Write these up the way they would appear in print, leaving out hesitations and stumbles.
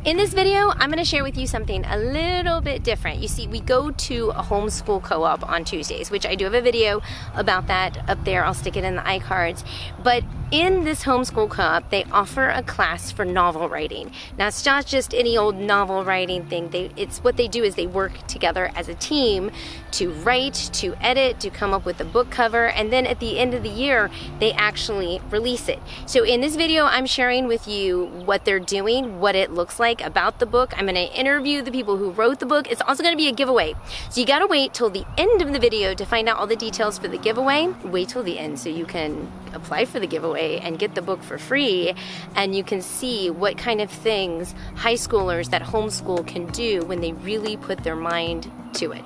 In this video, I'm going to share with you something a little bit different. You see, we go to a homeschool co-op on Tuesdays, which I do have a video about that up there. I'll stick it in the iCards. But in this homeschool co-op, they offer a class for novel writing. Now, it's not just any old novel writing thing. It's what they do is they work together as a team to write, to edit, to come up with a book cover, and then at the end of the year, they actually release it. So in this video, I'm sharing with you what they're doing, what it looks like about the book. I'm going to interview the people who wrote the book. It's also going to be a giveaway. So you got to wait till the end of the video to find out all the details for the giveaway. Wait till the end so you can apply for the giveaway and get the book for free, and you can see what kind of things high schoolers that homeschool can do when they really put their mind to it.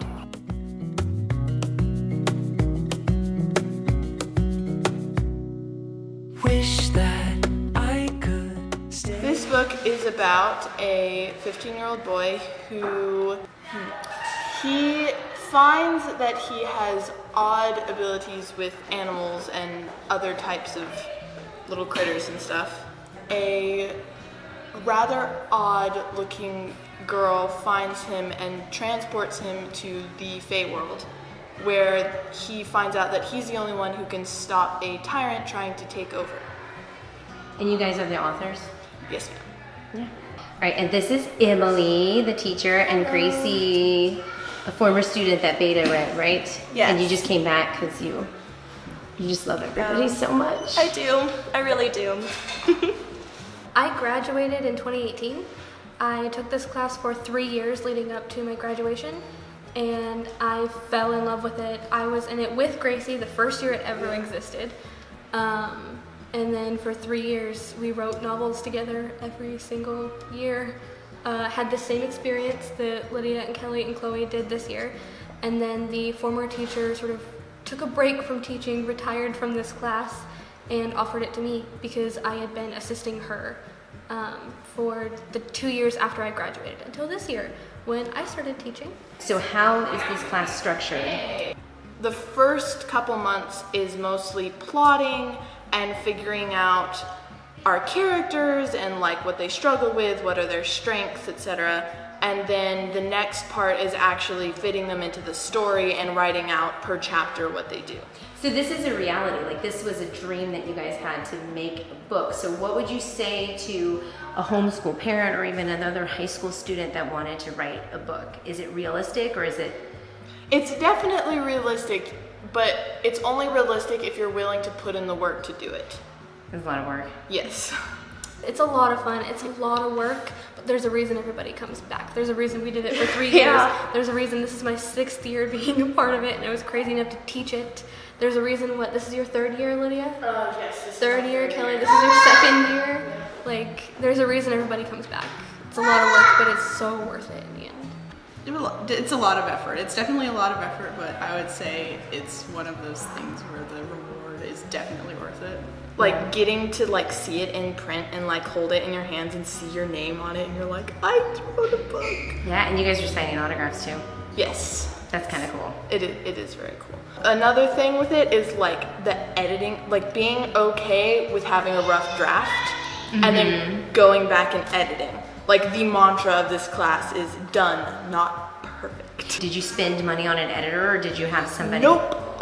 Wish that I could stay. This book is about a 15-year-old boy who he finds that he has odd abilities with animals and other types of little critters and stuff. A rather odd-looking girl finds him and transports him to the Fey world, where he finds out that he's the only one who can stop a tyrant trying to take over. And you guys are the authors? Yes, ma'am. Yeah. All right, and this is Emily, the teacher, and Gracie, a former student that Beta read, right? Yes. And you just came back because you just love everybody so much. I do. I really do. I graduated in 2018. I took this class for 3 years leading up to my graduation, and I fell in love with it. I was in it with Gracie the first year it ever existed. And then for 3 years, we wrote novels together every single year. Had the same experience that Lydia and Kelly and Chloe did this year. And then the former teacher sort of took a break from teaching, retired from this class, and offered it to me because I had been assisting her for the 2 years after I graduated until this year when I started teaching. So how is this class structured? The first couple months is mostly plotting and figuring out our characters and like what they struggle with, what are their strengths, etc. And then the next part is actually fitting them into the story and writing out per chapter what they do. So this is a reality, like this was a dream that you guys had to make a book. So what would you say to a homeschool parent or even another high school student that wanted to write a book? Is it realistic or is it? It's definitely realistic, but it's only realistic if you're willing to put in the work to do it. It's a lot of work. Yes. It's a lot of fun, it's a lot of work, but there's a reason everybody comes back. There's a reason we did it for 3 years. Yeah. There's a reason this is my 6th year being a part of it, and I was crazy enough to teach it. There's a reason this is your 3rd year, Lydia? Yes. This Third year, Kelly, this is your 2nd year. Like, there's a reason everybody comes back. It's a lot of work, but it's so worth it in the end. It's a lot of effort. It's definitely a lot of effort, but I would say it's one of those things where the reward is definitely worth it. Like getting to like see it in print and like hold it in your hands and see your name on it and you're like, I wrote a book. Yeah, and you guys are signing autographs too. Yes. That's kind of cool. It is very cool. Another thing with it is like the editing, like being okay with having a rough draft and then going back and editing. Like the mantra of this class is done, not perfect. Did you spend money on an editor or did you have somebody? Nope.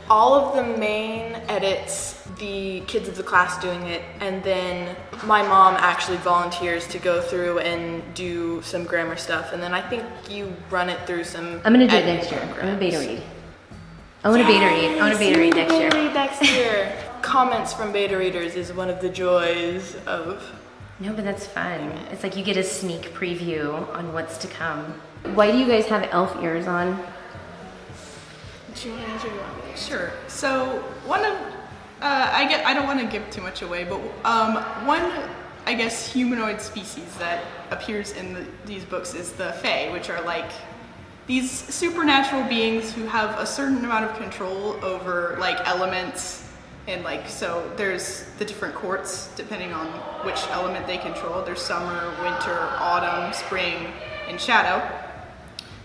All of the main edits, the kids of the class doing it, and then my mom actually volunteers to go through and do some grammar stuff, and then I think you run it through some. I'm gonna do it next year. I'm gonna beta read. I want to beta read. I want to beta read next year. Beta read next year. Comments from beta readers is one of the joys of. No, but that's fun. It's like you get a sneak preview on what's to come. Why do you guys have elf ears on? Do you want to answer your own? Sure. So one of I don't want to give too much away, but one I guess humanoid species that appears in these books is the Fae, which are like these supernatural beings who have a certain amount of control over like elements, and like so there's the different courts depending on which element they control. There's summer, winter, autumn, spring, and shadow.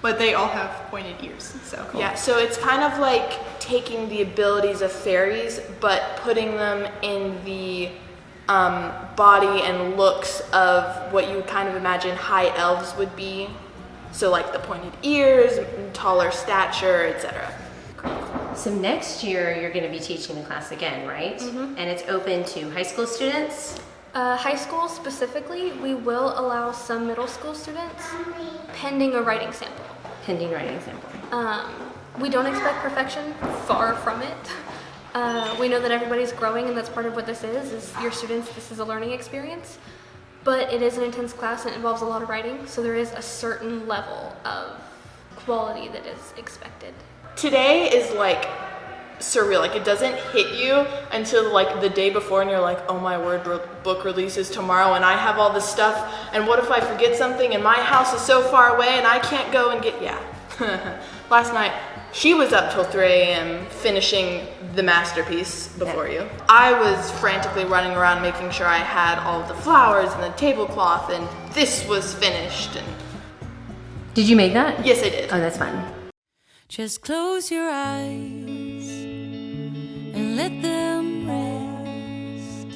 But they all have pointed ears, so cool. Yeah, so it's kind of like taking the abilities of fairies, but putting them in the body and looks of what you would kind of imagine high elves would be. So like the pointed ears, taller stature, etc. So next year you're going to be teaching the class again, right? Mm-hmm. And it's open to high school students? High school specifically, we will allow some middle school students pending a writing sample. Pending writing sample. We don't expect perfection, far from it. We know that everybody's growing, and that's part of what this is your students, this is a learning experience. But it is an intense class and it involves a lot of writing, so there is a certain level of quality that is expected. Today is like surreal, like it doesn't hit you until like the day before and you're like, oh my word, book releases tomorrow and I have all this stuff, and what if I forget something and my house is so far away and I can't go and get, Last night, she was up till 3 a.m. finishing the masterpiece before you. I was frantically running around making sure I had all of the flowers and the tablecloth, and this was finished. And Did you make that? yes, I did. Oh, that's fun. Just close your eyes and let them rest.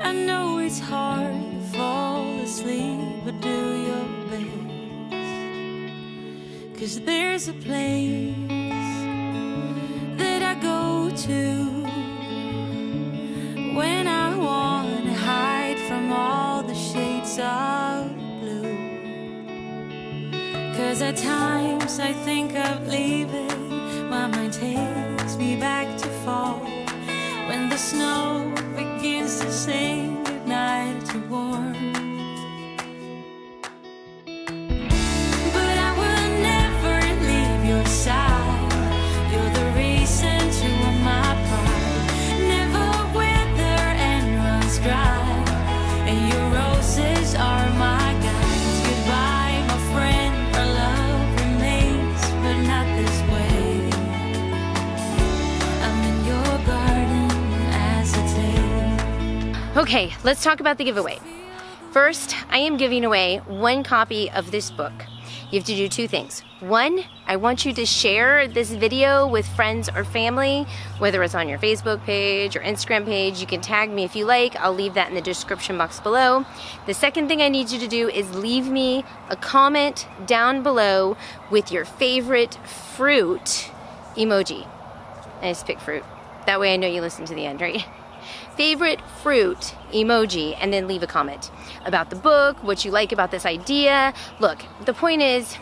I know it's hard to fall asleep, but do your best. 'Cause there's a place that I go to when I want to hide from all the shades of blue. 'Cause at times I think of leaving, my mind takes me back to fall, when the snow begins to sing goodnight to warm. But I will never leave your side, you're the reason to all my pride, never wither and runs dry, and your roses are my guides. Goodbye, my friend, our love remains, but not this way. I'm in your garden as a day. Okay, let's talk about the giveaway. First, I am giving away 1 copy of this book. You have to do 2 things. 1, I want you to share this video with friends or family, whether it's on your Facebook page or Instagram page. You can tag me if you like. I'll leave that in the description box below. The second thing I need you to do is leave me a comment down below with your favorite fruit emoji. I just pick fruit. That way I know you listen to the end, right? Favorite fruit emoji, and then leave a comment about the book, what you like about this idea. Look, the point is,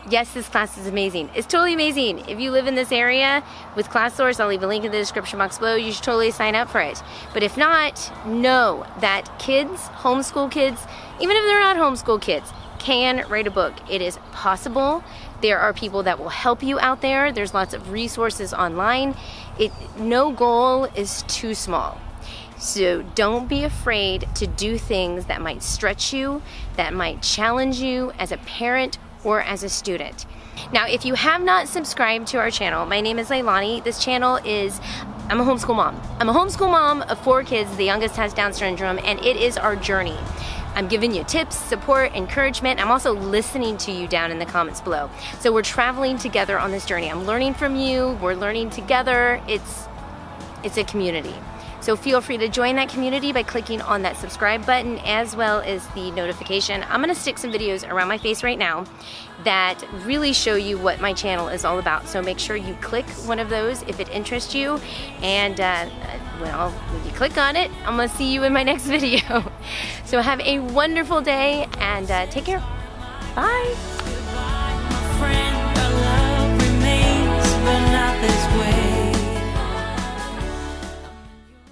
yes, this class is amazing. It's totally amazing. If you live in this area with ClassSource, I'll leave a link in the description box below. You should totally sign up for it. But if not, know that kids, homeschool kids, even if they're not homeschool kids, can write a book. It is possible. There are people that will help you out there. There's lots of resources online. No goal is too small. So don't be afraid to do things that might stretch you, that might challenge you as a parent or as a student. Now, if you have not subscribed to our channel, my name is Leilani. This channel is, I'm a homeschool mom. I'm a homeschool mom of 4 kids. The youngest has Down syndrome, and it is our journey. I'm giving you tips, support, encouragement. I'm also listening to you down in the comments below. So we're traveling together on this journey. I'm learning from you. We're learning together. It's a community. So feel free to join that community by clicking on that subscribe button as well as the notification. I'm gonna stick some videos around my face right now that really show you what my channel is all about. So make sure you click one of those if it interests you. And well, when you click on it, I'm gonna see you in my next video. So have a wonderful day and take care. Bye.